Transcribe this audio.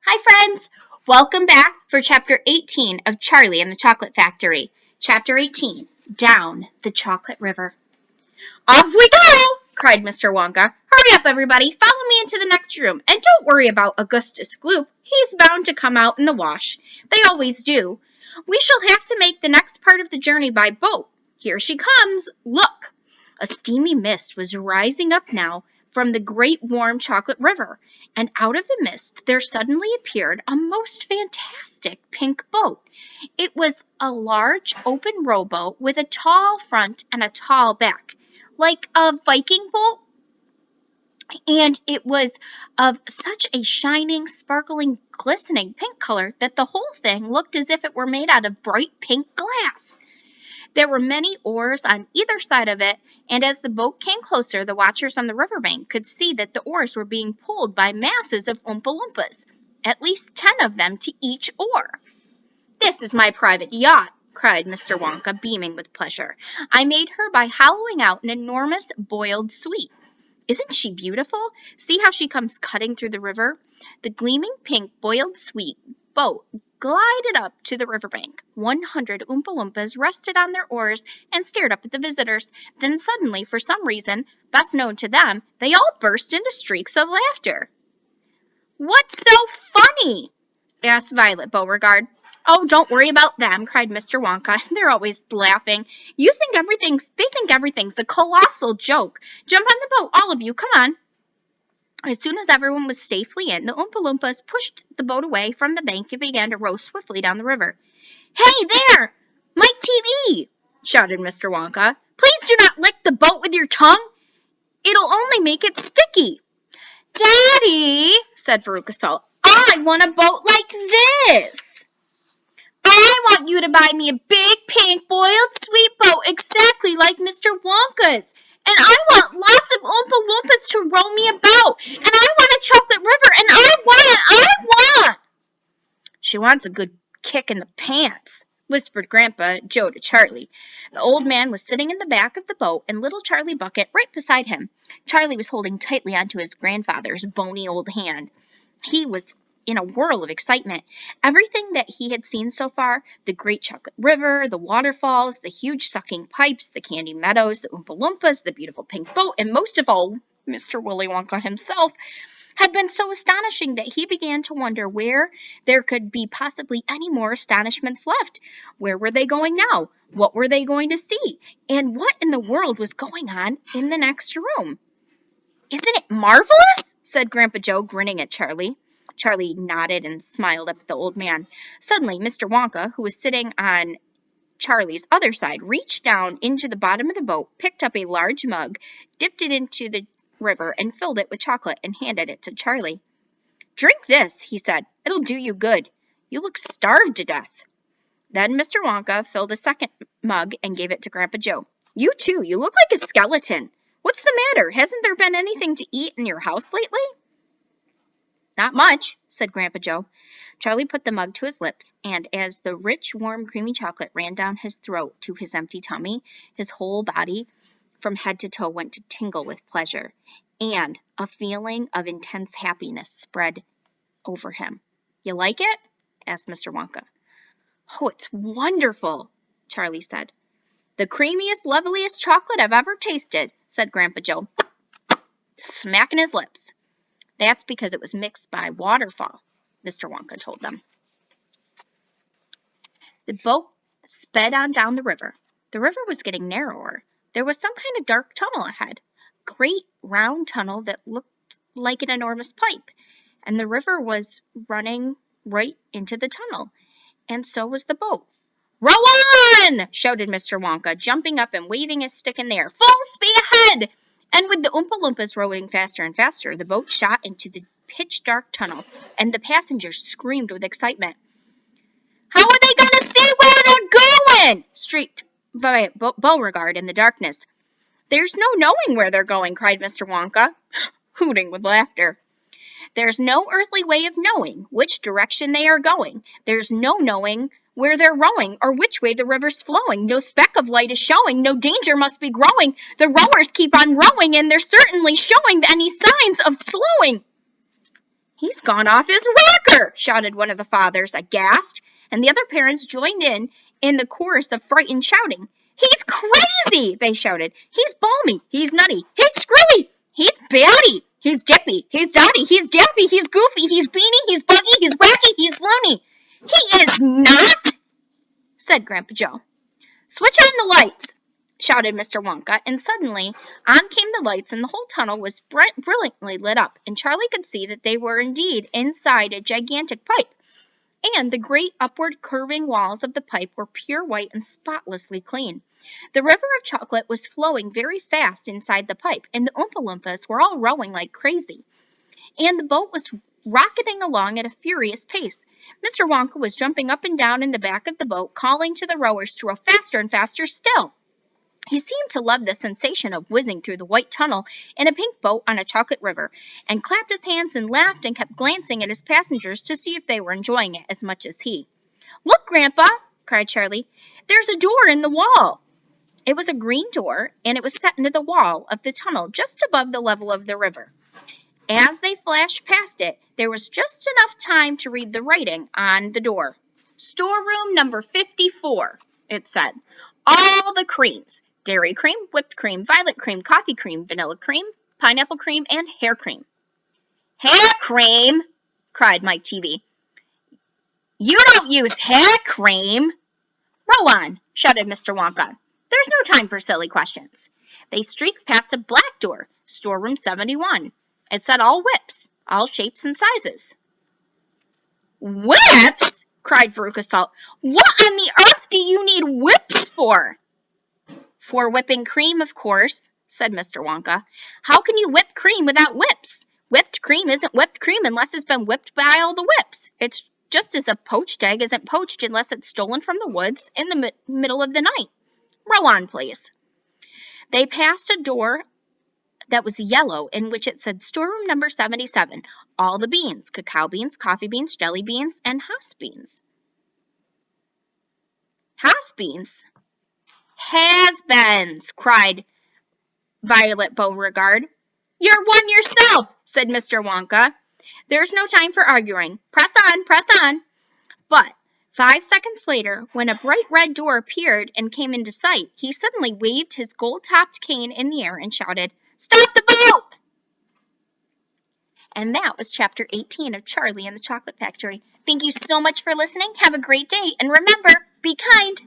Hi, friends! Welcome back for Chapter 18 of Charlie and the Chocolate Factory. Chapter 18, Down the Chocolate River. Off we go! Cried Mr. Wonka. Hurry up, everybody. Follow me into the next room. And don't worry about Augustus Gloop. He's bound to come out in the wash. They always do. We shall have to make the next part of the journey by boat. Here she comes. Look! A steamy mist was rising up now from the great warm chocolate river, and out of the mist there suddenly appeared a most fantastic pink boat. It was a large open rowboat with a tall front and a tall back, like a Viking boat, and it was of such a shining, sparkling, glistening pink color that the whole thing looked as if it were made out of bright pink glass. There were many oars on either side of it, and as the boat came closer, the watchers on the riverbank could see that the oars were being pulled by masses of Oompa Loompas, at least 10 of them to each oar. "This is my private yacht," cried Mr. Wonka, beaming with pleasure. "I made her by hollowing out an enormous boiled sweet. Isn't she beautiful? See how she comes cutting through the river?" The gleaming pink boiled sweet boat glided up to the riverbank. 100 Oompa Loompas rested on their oars and stared up at the visitors. Then suddenly, for some reason best known to them, they all burst into shrieks of laughter. "What's so funny?" asked Violet Beauregard. "Oh, don't worry about them," cried Mr. Wonka. "They're always laughing. They think everything's a colossal joke. Jump on the boat, all of you. Come on." As soon as everyone was safely in, the Oompa Loompas pushed the boat away from the bank and began to row swiftly down the river. "Hey there! Mike TV!" shouted Mr. Wonka. "Please do not lick the boat with your tongue. It'll only make it sticky." "Daddy," said Veruca, "I want a boat like this." "I want you to buy me a big pink boiled sweet boat exactly like Mr. Wonka's. And I want lots of Oompa Loompas to row me about. And I want a chocolate river. And I want. "She wants a good kick in the pants," whispered Grandpa Joe to Charlie. The old man was sitting in the back of the boat and little Charlie Bucket right beside him. Charlie was holding tightly onto his grandfather's bony old hand. He was in a whirl of excitement. Everything that he had seen so far, the great chocolate river, the waterfalls, the huge sucking pipes, the candy meadows, the Oompa Loompas, the beautiful pink boat, and most of all, Mr. Willy Wonka himself, had been so astonishing that he began to wonder where there could be possibly any more astonishments left. Where were they going now? What were they going to see? And what in the world was going on in the next room? "Isn't it marvelous?" said Grandpa Joe, grinning at Charlie. Charlie nodded and smiled up at the old man. Suddenly, Mr. Wonka, who was sitting on Charlie's other side, reached down into the bottom of the boat, picked up a large mug, dipped it into the river, and filled it with chocolate and handed it to Charlie. "Drink this," he said. "It'll do you good. You look starved to death." Then Mr. Wonka filled a second mug and gave it to Grandpa Joe. "You too. You look like a skeleton. What's the matter? Hasn't there been anything to eat in your house lately?" "Not much," said Grandpa Joe. Charlie put the mug to his lips, and as the rich, warm, creamy chocolate ran down his throat to his empty tummy, his whole body, from head to toe, went to tingle with pleasure, and a feeling of intense happiness spread over him. "You like it?" asked Mr. Wonka. "Oh, it's wonderful," Charlie said. "The creamiest, loveliest chocolate I've ever tasted," said Grandpa Joe, smacking his lips. "That's because it was mixed by waterfall," Mr. Wonka told them. The boat sped on down the river. The river was getting narrower. There was some kind of dark tunnel ahead, a great round tunnel that looked like an enormous pipe, and the river was running right into the tunnel, and so was the boat. "Row on!" shouted Mr. Wonka, jumping up and waving his stick in the air. "Full speed ahead!" And with the Oompa Loompas rowing faster and faster, the boat shot into the pitch-dark tunnel, and the passengers screamed with excitement. "How are they going to see where they're going?" shrieked Beauregard in the darkness. "There's no knowing where they're going," cried Mr. Wonka, hooting with laughter. "There's no earthly way of knowing which direction they are going. There's no knowing where they're rowing or which way the river's flowing. No speck of light is showing. No danger must be growing. The rowers keep on rowing, and they're certainly showing any signs of slowing." "He's gone off his Fire! Shouted one of the fathers, aghast, and the other parents joined in the chorus of frightened shouting. He's crazy! They shouted. He's balmy. He's nutty. He's screwy. He's batty. He's dippy. He's dotty. He's daffy. He's goofy. He's beany. He's buggy. He's wacky. He's loony. He is not, said Grandpa Joe. Switch on the lights, shouted Mr. Wonka, and suddenly on came the lights and the whole tunnel was brilliantly lit up, and Charlie could see that they were indeed inside a gigantic pipe, and the great upward curving walls of the pipe were pure white and spotlessly clean. The river of chocolate was flowing very fast inside the pipe, and the Oompa Loompas were all rowing like crazy, and the boat was rocketing along at a furious pace. Mr. Wonka was jumping up and down in the back of the boat, calling to the rowers to row faster and faster still. He seemed to love the sensation of whizzing through the white tunnel in a pink boat on a chocolate river, and clapped his hands and laughed and kept glancing at his passengers to see if they were enjoying it as much as he. Look, Grandpa, cried Charlie. There's a door in the wall. It was a green door, and it was set into the wall of the tunnel just above the level of the river. As they flashed past it, there was just enough time to read the writing on the door. Storeroom number 54, it said. All the creams. Dairy cream, whipped cream, violet cream, coffee cream, vanilla cream, pineapple cream, and hair cream. Hair cream, cried Mike Teavee. You don't use hair cream. Row on, shouted Mr. Wonka. There's no time for silly questions. They streaked past a black door, storeroom 71. It said all whips, all shapes and sizes. Whips? Cried Veruca Salt. What on the earth do you need whips for? For whipping cream, of course, said Mr. Wonka. How can you whip cream without whips? Whipped cream isn't whipped cream unless it's been whipped by all the whips. It's just as a poached egg isn't poached unless it's stolen from the woods in the middle of the night. Row on, please. They passed a door that was yellow, in which it said storeroom number 77, all the beans, cacao beans, coffee beans, jelly beans, and Hass beans. Hass beans? Has-beens, cried Violet Beauregard. You're one yourself, said Mr. Wonka. There's no time for arguing. Press on, press on. But 5 seconds later, when a bright red door appeared and came into sight, he suddenly waved his gold-topped cane in the air and shouted, Stop the boat! And that was Chapter 18 of Charlie and the Chocolate Factory. Thank you so much for listening. Have a great day. And remember, be kind.